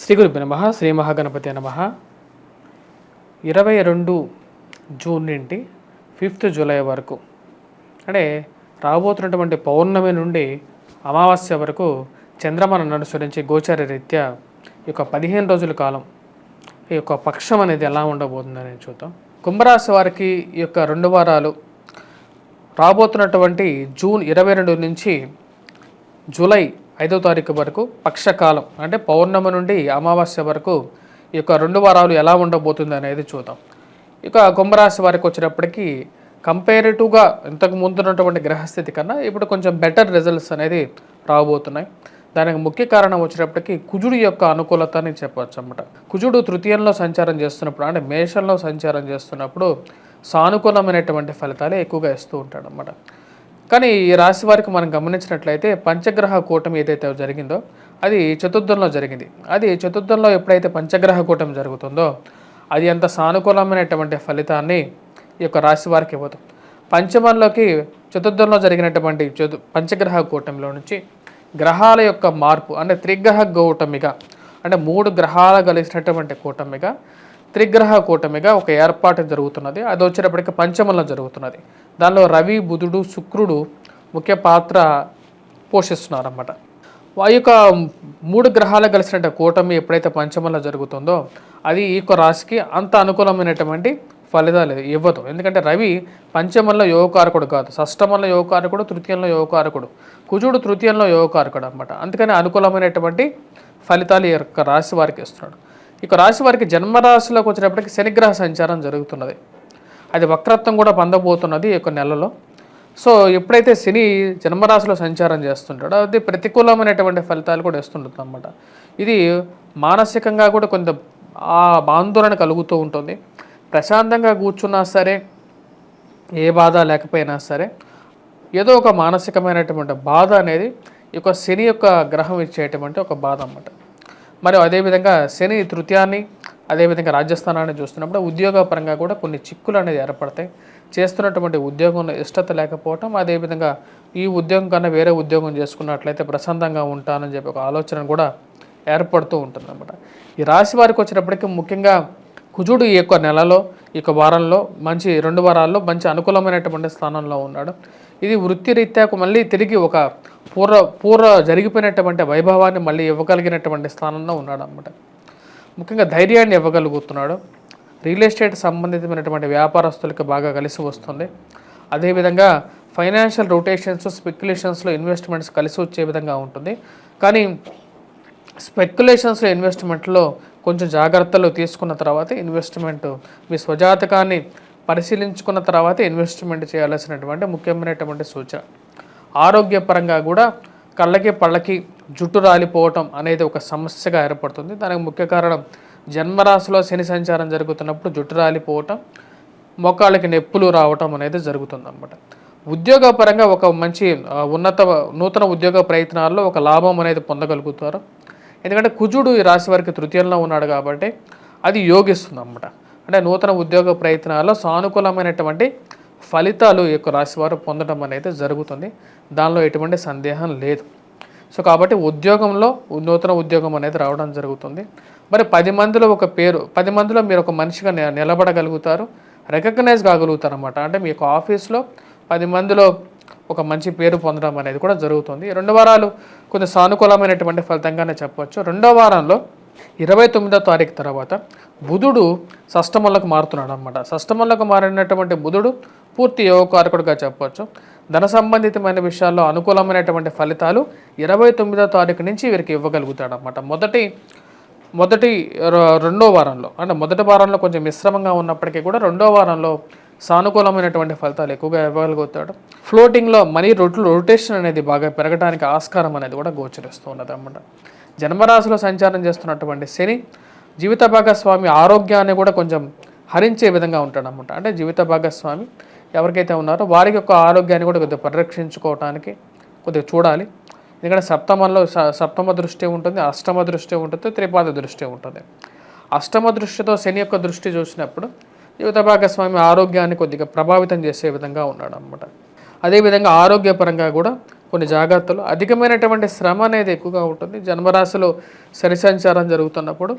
శ్రీ గురుభ్యో నమః. శ్రీ మహాగణపతి నమః. 22 జూన్ నుండి 5 జూలై వరకు అంటే రాబోతున్నటువంటి పౌర్ణమి నుండి అమావాస్య వరకు చంద్రమను అనుసరించి గోచార రీత్యా ఈ యొక్క 15 రోజుల కాలం ఈ యొక్క పక్షం అనేది ఎలా ఉండబోతుందని చూద్దాం. కుంభరాశి వారికి ఈ యొక్క 2 వారాలు రాబోతున్నటువంటి జూన్ 22 నుంచి జూలై 5వ తారీఖు వరకు పక్షకాలం అంటే పౌర్ణమి నుండి అమావాస్య వరకు ఈ యొక్క 2 వారాలు ఎలా ఉండబోతుంది అనేది చూద్దాం. ఇక కుంభరాశి వారికి వచ్చినప్పటికీ కంపేరిటివ్గా ఇంతకు ముందు ఉన్నటువంటి గ్రహస్థితి కన్నా ఇప్పుడు కొంచెం బెటర్ రిజల్ట్స్ అనేది రాబోతున్నాయి. దానికి ముఖ్య కారణం వచ్చినప్పటికీ కుజుడు యొక్క అనుకూలత అని చెప్పవచ్చు అన్నమాట. కుజుడు తృతీయంలో సంచారం చేస్తున్నప్పుడు అంటే మేషంలో సంచారం చేస్తున్నప్పుడు సానుకూలమైనటువంటి ఫలితాలే ఎక్కువగా ఇస్తూ ఉంటాడు అన్నమాట. కానీ ఈ రాశి వారికి మనం గమనించినట్లయితే పంచగ్రహ కూటమి ఏదైతే జరిగిందో అది చతుర్థంలో జరిగింది. అది చతుర్థంలో ఎప్పుడైతే పంచగ్రహ కూటమి జరుగుతుందో అది అంత సానుకూలమైనటువంటి ఫలితాన్ని ఈ యొక్క రాశి వారికి ఇవ్వదు. పంచమంలోకి చతుర్థంలో జరిగినటువంటి పంచగ్రహ కూటమిలో నుంచి గ్రహాల యొక్క మార్పు అంటే త్రిగ్రహ కూటమిగా అంటే 3 గ్రహాలు కలిసినటువంటి కూటమిగా త్రిగ్రహ కూటమిగా ఒక ఏర్పాటు జరుగుతున్నది. అది వచ్చేటప్పటికి పంచమంలో జరుగుతున్నది. దానిలో రవి, బుధుడు, శుక్రుడు ముఖ్య పాత్ర పోషిస్తున్నారన్నమాట. ఆ యొక్క 3 గ్రహాలు కలిసినట్టు కూటమి ఎప్పుడైతే పంచమంలో జరుగుతుందో అది ఈ యొక్క రాశికి అంత అనుకూలమైనటువంటి ఫలితాలు ఇవ్వదు. ఎందుకంటే రవి పంచమంలో యోగకారకుడు కాదు, షష్టమంలో యోగకారకుడు, తృతీయంలో యోగకారకుడు, కుజుడు తృతీయంలో యోగకారకుడు అన్నమాట. అందుకని అనుకూలమైనటువంటి ఫలితాలు ఈ యొక్క రాశి వారికి ఇస్తున్నాడు. ఇక రాశి వారికి జన్మరాశిలోకి వచ్చినప్పటికీ శనిగ్రహ సంచారం జరుగుతున్నది. అది వక్రత్వం కూడా పొందబోతున్నది ఈ యొక్క నెలలో. సో ఎప్పుడైతే శని జన్మరాశిలో సంచారం చేస్తుంటాడో అది ప్రతికూలమైనటువంటి ఫలితాలు కూడా ఇస్తుంటుంది అన్నమాట. ఇది మానసికంగా కూడా కొంత ఆందోళన కలుగుతూ ఉంటుంది. ప్రశాంతంగా కూర్చున్నా సరే, ఏ బాధ లేకపోయినా సరే ఏదో ఒక మానసికమైనటువంటి బాధ అనేది ఈ యొక్క శని యొక్క గ్రహం ఇచ్చేటువంటి ఒక బాధ అన్నమాట. మరియు అదేవిధంగా శని తృతీయాన్ని అదేవిధంగా రాజ్యస్థానాన్ని చూస్తున్నప్పుడు ఉద్యోగపరంగా కూడా కొన్ని చిక్కులు అనేది ఏర్పడతాయి. చేస్తున్నటువంటి ఉద్యోగంలో ఇష్టత లేకపోవటం, అదేవిధంగా ఈ ఉద్యోగం కన్నా వేరే ఉద్యోగం చేసుకున్నట్లయితే ప్రశాంతంగా ఉంటానని చెప్పి ఒక ఆలోచన కూడా ఏర్పడుతూ ఉంటుంది అన్నమాట. ఈ రాశి వారికి వచ్చినప్పటికీ ముఖ్యంగా కుజుడు ఈ యొక్క నెలలో ఈ యొక్క వారంలో మంచి 2 వారాల్లో మంచి అనుకూలమైనటువంటి స్థానంలో ఉన్నాడు. ఇది వృత్తిరీత్యా మళ్ళీ తిరిగి ఒక పూర్వ జరిగిపోయినటువంటి వైభవాన్ని మళ్ళీ ఇవ్వగలిగినటువంటి స్థానంలో ఉన్నాడు అన్నమాట. ముఖ్యంగా ధైర్యాన్ని ఇవ్వగలుగుతున్నాడు. రియల్ ఎస్టేట్ సంబంధితమైనటువంటి వ్యాపారస్తులకు బాగా కలిసి వస్తుంది. అదేవిధంగా ఫైనాన్షియల్ రొటేషన్స్, స్పెక్యులేషన్స్లో ఇన్వెస్ట్మెంట్స్ కలిసి వచ్చే విధంగా ఉంటుంది. కానీ స్పెక్యులేషన్స్లో ఇన్వెస్ట్మెంట్లో కొంచెం జాగ్రత్తలు తీసుకున్న తర్వాత ఇన్వెస్ట్మెంట్ మీ స్వజాతకాన్ని పరిశీలించుకున్న తర్వాత ఇన్వెస్ట్మెంట్ చేయాల్సినటువంటి ముఖ్యమైనటువంటి సూచన. ఆరోగ్యపరంగా కూడా కళ్ళకి పళ్ళకి జుట్టు రాలిపోవటం అనేది ఒక సమస్యగా ఏర్పడుతుంది. దానికి ముఖ్య కారణం జన్మరాశిలో శని సంచారం జరుగుతున్నప్పుడు జుట్టు రాలిపోవటం, మోకాళ్ళకి నొప్పులు రావటం అనేది జరుగుతుంది అన్నమాట. ఉద్యోగపరంగా ఒక మంచి నూతన ఉద్యోగ ప్రయత్నాల్లో ఒక లాభం అనేది పొందగలుగుతారు. ఎందుకంటే కుజుడు ఈ రాశి వారికి తృతీయంలో ఉన్నాడు కాబట్టి అది యోగిస్తుంది అన్నమాట. అంటే నూతన ఉద్యోగ ప్రయత్నాల్లో సానుకూలమైనటువంటి ఫలితాలు ఈ యొక్క రాశి వారు పొందడం అనేది జరుగుతుంది. దానిలో ఎటువంటి సందేహం లేదు. సో కాబట్టి ఉద్యోగంలో నూతన ఉద్యోగం అనేది రావడం జరుగుతుంది. మరి 10 మందిలో ఒక పేరు, 10 మందిలో మీరు ఒక మనిషిగా నిలబడగలుగుతారు, రికగ్నైజ్ కాగలుగుతారు అన్నమాట. అంటే మీ యొక్క ఆఫీస్లో 10 మందిలో ఒక మంచి పేరు పొందడం అనేది కూడా జరుగుతుంది. 2 వారాలు కొంచెం సానుకూలమైనటువంటి ఫలితంగానే చెప్పవచ్చు. 2వ వారంలో 29వ తారీఖు తర్వాత బుధుడు షష్టమంలోకి మారుతున్నాడు అన్నమాట. షష్టమంలోకి మారినటువంటి బుధుడు పూర్తి యోగకారకుడుగా చెప్పవచ్చు. ధన సంబంధితమైన విషయాల్లో అనుకూలమైనటువంటి ఫలితాలు 29వ తారీఖు నుంచి వీరికి ఇవ్వగలుగుతాడు అన్నమాట. మొదటి 2వ వారంలో అంటే మొదటి వారంలో కొంచెం మిశ్రమంగా ఉన్నప్పటికీ కూడా 2వ వారంలో సానుకూలమైనటువంటి ఫలితాలు ఎక్కువగా ఇవ్వగలుగుతాడు. ఫ్లోటింగ్లో మనీ రొటేషన్ అనేది బాగా పెరగడానికి ఆస్కారం అనేది కూడా గోచరిస్తూ ఉన్నది అన్నమాట. జన్మరాశిలో సంచారం చేస్తున్నటువంటి శని జీవిత భాగస్వామి ఆరోగ్యాన్ని కూడా కొంచెం హరించే విధంగా ఉంటాడు అన్నమాట. అంటే జీవిత భాగస్వామి ఎవరికైతే ఉన్నారో వారికి యొక్క ఆరోగ్యాన్ని కూడా కొద్దిగా పరిరక్షించుకోవడానికి కొద్దిగా చూడాలి. ఎందుకంటే సప్తమ దృష్టి ఉంటుంది, అష్టమ దృష్టి ఉంటుంది, త్రిపాద దృష్టి ఉంటుంది. అష్టమ దృష్టితో శని యొక్క దృష్టి చూసినప్పుడు జీవిత భాగస్వామి ఆరోగ్యాన్ని కొద్దిగా ప్రభావితం చేసే విధంగా ఉన్నాడు అన్నమాట. అదేవిధంగా ఆరోగ్యపరంగా కూడా కొన్ని జాగ్రత్తలు, అధికమైనటువంటి శ్రమ అనేది ఎక్కువగా ఉంటుంది. జన్మరాశిలో శని సంచారం జరుగుతున్నప్పుడు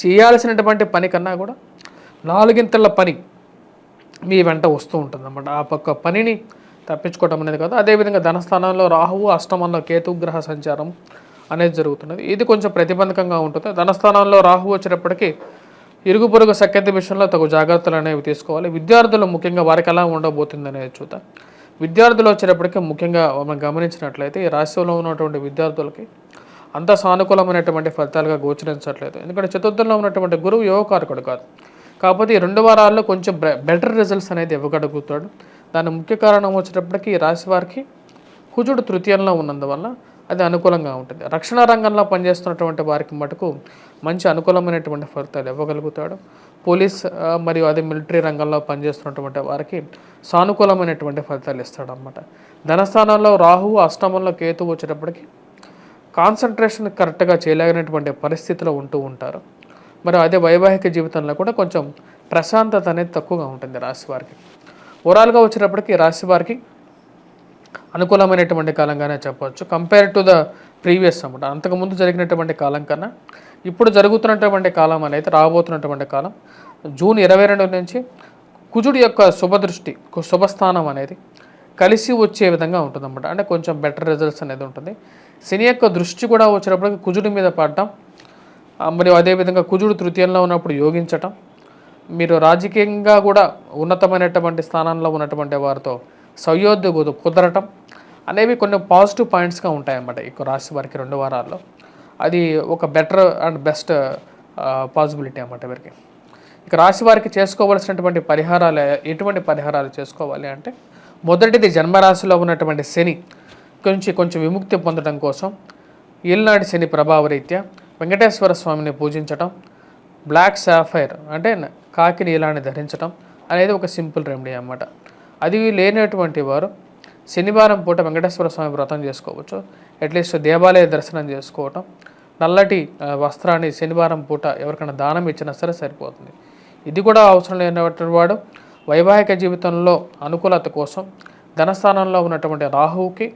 చేయాల్సినటువంటి పని కన్నా కూడా నాలుగింతల పని మీ వెంట వస్తూ ఉంటుందన్నమాట. ఆ పక్క పనిని తప్పించుకోవడం అనేది కాదు. అదేవిధంగా ధనస్థానంలో రాహువు, అష్టమంలో కేతుగ్రహ సంచారం అనేది జరుగుతున్నది. ఇది కొంచెం ప్రతిబంధకంగా ఉంటుంది. ధనస్థానంలో రాహువు వచ్చేటప్పటికి ఇరుగు పొరుగు సఖ్యత విషయంలో తగు జాగ్రత్తలు అనేవి తీసుకోవాలి. విద్యార్థులు ముఖ్యంగా వారికి ఎలా ఉండబోతుంది అనేది చూద్దాం. విద్యార్థులు వచ్చేటప్పటికి ముఖ్యంగా మనం గమనించినట్లయితే ఈ రాశిలో ఉన్నటువంటి విద్యార్థులకి అంత సానుకూలమైనటువంటి ఫలితాలుగా గోచరించట్లేదు. ఎందుకంటే చతుర్థంలో ఉన్నటువంటి గురువు యోగకారకుడు కాదు. కాకపోతే ఈ 2 వారాల్లో కొంచెం బెటర్ రిజల్ట్స్ అనేది ఇవ్వగలుగుతాడు. దాని ముఖ్య కారణం వచ్చేటప్పటికి ఈ రాశి వారికి కుజుడు తృతీయంలో ఉన్నందువల్ల అది అనుకూలంగా ఉంటుంది. రక్షణ రంగంలో పనిచేస్తున్నటువంటి వారికి మటుకు మంచి అనుకూలమైనటువంటి ఫలితాలు ఇవ్వగలుగుతాడు. పోలీస్ మరియు అదే మిలిటరీ రంగంలో పనిచేస్తున్నటువంటి వారికి సానుకూలమైనటువంటి ఫలితాలు ఇస్తాడనమాట. ధనస్థానంలో రాహువు, అష్టమంలో కేతువు వచ్చేటప్పటికి కాన్సన్ట్రేషన్ కరెక్ట్గా చేయలేనటువంటి పరిస్థితిలో ఉంటూ ఉంటారు. మరి అదే వైవాహిక జీవితంలో కూడా కొంచెం ప్రశాంతత అనేది తక్కువగా ఉంటుంది రాశి వారికి. ఓవరాల్గా వచ్చేటప్పటికి రాశి వారికి అనుకూలమైనటువంటి కాలంగానే చెప్పవచ్చు. కంపేర్ టు ద ప్రీవియస్ అన్నమాట. అంతకుముందు జరిగినటువంటి కాలం కన్నా ఇప్పుడు జరుగుతున్నటువంటి కాలం అనేది, రాబోతున్నటువంటి కాలం జూన్ 22 నుంచి కుజుడి యొక్క శుభదృష్టి, శుభస్థానం అనేది కలిసి వచ్చే విధంగా ఉంటుందన్నమాట. అంటే కొంచెం బెటర్ రిజల్ట్స్ అనేది ఉంటుంది. శని యొక్క దృష్టి కూడా వచ్చేటప్పటికి కుజుడి మీద పడటం, మరియు అదేవిధంగా కుజుడు తృతీయంలో ఉన్నప్పుడు యోగించటం, మీరు రాజకీయంగా కూడా ఉన్నతమైనటువంటి స్థానంలో ఉన్నటువంటి వారితో సహయోధ్య కుదరటం అనేవి కొన్ని పాజిటివ్ పాయింట్స్గా ఉంటాయన్నమాట ఈ రాశి వారికి 2 వారాల్లో. అది ఒక బెటర్ అండ్ బెస్ట్ పాసిబిలిటీ అన్నమాట వీరికి. ఇక రాశి వారికి చేసుకోవాల్సినటువంటి పరిహారాలు, ఎటువంటి పరిహారాలు చేసుకోవాలి అంటే, మొదటిది జన్మరాశిలో ఉన్నటువంటి శని కొంచెం విముక్తి పొందడం కోసం ఏలినాటి శని ప్రభావరీత్యా వెంకటేశ్వర స్వామిని పూజించటం, బ్లాక్ సాఫైర్ అంటే కాకి నీలాన్ని ధరించడం అనేది ఒక సింపుల్ రెమెడీ అన్నమాట. అది లేనటువంటి వారు శనివారం పూట వెంకటేశ్వర స్వామి వ్రతం చేసుకోవచ్చు. అట్లీస్ట్ దేవాలయ దర్శనం చేసుకోవటం, నల్లటి వస్త్రాన్ని శనివారం పూట ఎవరికైనా దానం ఇచ్చినా సరే సరిపోతుంది. ఇది కూడా అవసరం లేనటువంటి వాడు వైవాహిక జీవితంలో అనుకూలత కోసం ధనస్థానంలో ఉన్నటువంటి రాహువుకి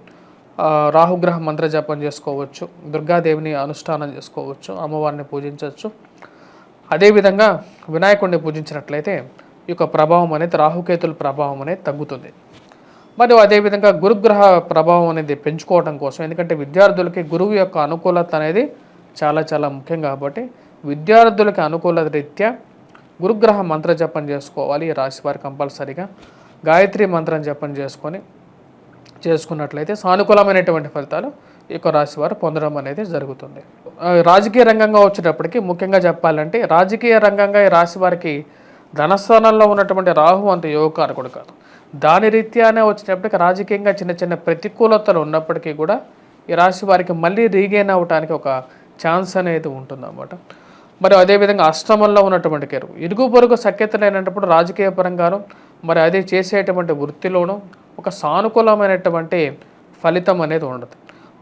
రాహుగ్రహ మంత్ర జపం చేసుకోవచ్చు, దుర్గాదేవిని అనుష్ఠానం చేసుకోవచ్చు, అమ్మవారిని పూజించవచ్చు. అదేవిధంగా వినాయకుడిని పూజించినట్లయితే ఈ యొక్క ప్రభావం అనేది, రాహుకేతుల ప్రభావం అనేది తగ్గుతుంది. మరియు అదేవిధంగా గురుగ్రహ ప్రభావం అనేది పెంచుకోవడం కోసం, ఎందుకంటే విద్యార్థులకి గురువు యొక్క అనుకూలత అనేది చాలా చాలా ముఖ్యం కాబట్టి విద్యార్థులకి అనుకూలత రీత్యా గురుగ్రహ మంత్ర జపం చేసుకోవాలి. ఈ రాశి వారు కంపల్సరీగా గాయత్రి మంత్రం జపం చేసుకున్నట్లయితే సానుకూలమైనటువంటి ఫలితాలు ఈ యొక్క రాశి వారు పొందడం అనేది జరుగుతుంది. రాజకీయ రంగంగా వచ్చేటప్పటికి ముఖ్యంగా చెప్పాలంటే, రాజకీయ రంగంగా ఈ రాశి వారికి ధనస్థానంలో ఉన్నటువంటి రాహు అంత యోగకారకుడు కాదు. దాని రీత్యానే వచ్చేటప్పటికి రాజకీయంగా చిన్న చిన్న ప్రతికూలతలు ఉన్నప్పటికీ కూడా ఈ రాశి వారికి మళ్ళీ రీగెయిన్ అవ్వడానికి ఒక ఛాన్స్ అనేది ఉంటుందన్నమాట. మరి అదేవిధంగా అష్టమంలో ఉన్నటువంటి కేరు ఇరుగు పొరుగు సఖ్యత లేనప్పుడు రాజకీయ పరంగాను, మరి అదే చేసేటువంటి వృత్తిలోనూ ఒక సానుకూలమైనటువంటి ఫలితం అనేది ఉండదు.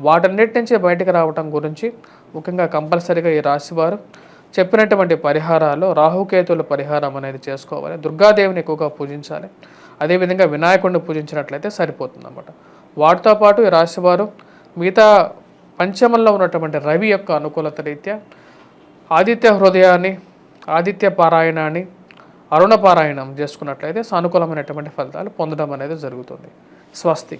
వాటన్నిటి నుంచి బయటకు రావటం గురించి ముఖ్యంగా కంపల్సరీగా ఈ రాశివారు చెప్పినటువంటి పరిహారాలు, రాహుకేతుల పరిహారం అనేది చేసుకోవాలి. దుర్గాదేవిని ఎక్కువగా పూజించాలి. అదేవిధంగా వినాయకుడిని పూజించినట్లయితే సరిపోతుందన్నమాట. వాటితో పాటు ఈ రాశివారు మిగతా పంచమంలో ఉన్నటువంటి రవి యొక్క అనుకూలత రీత్యా ఆదిత్య హృదయాన్ని, ఆదిత్య పారాయణాన్ని, అరుణ పారాయణం చేసుకున్నట్లయితే సానుకూలమైనటువంటి ఫలితాలు పొందడం అనేది జరుగుతుంది. స్వస్తి.